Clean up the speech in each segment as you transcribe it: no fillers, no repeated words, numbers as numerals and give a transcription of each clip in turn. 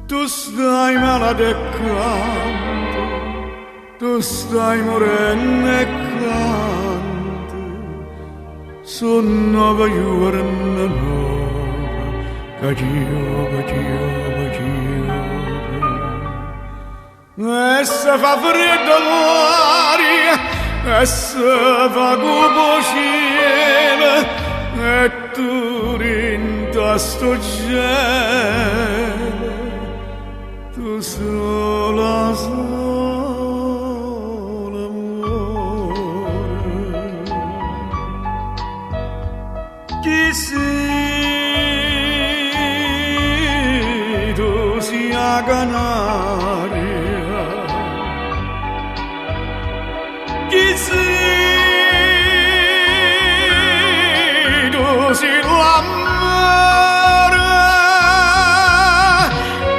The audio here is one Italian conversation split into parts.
Tu stai maledicando, tu stai morendo e canto, sono nuova giorno nuova, che e se fa freddo l'aria, e se fa cupo cielo, e tu rinta sto cielo, tu sola, sola amore. Chi sei tu sia canaria, chi sei tu si l'amore,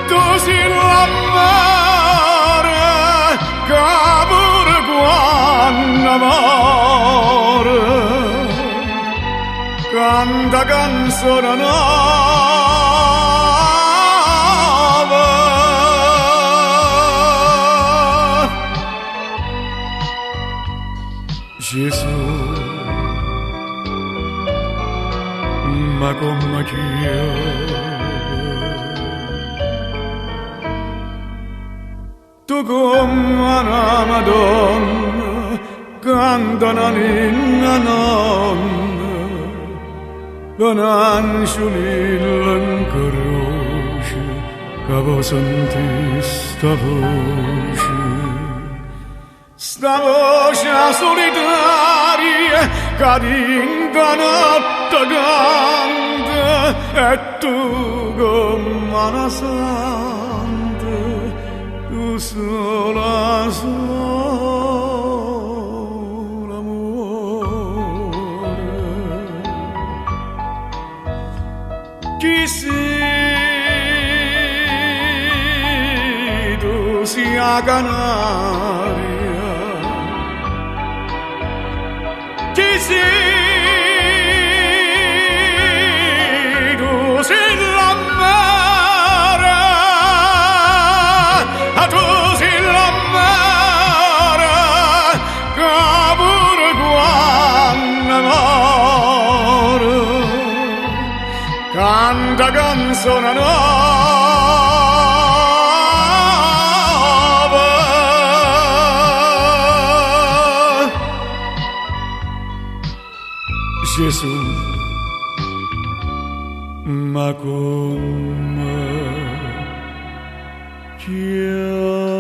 tu si l'amore, che pure quando amore canta canzone nuova. Gesù, ma come io, tu come una Madonna, canta una ninna nonna, con anciulillo in croce, che può sentire sta voce solitaria, che d'inca notte canta, e tu come una santa, tu sola, sola amore. Chi sei tu sia canaria, chi sei tu sei l'amore, a tu sei l'amore, che pure quando amore canta canzone nuova. Gesù, ma come chiama?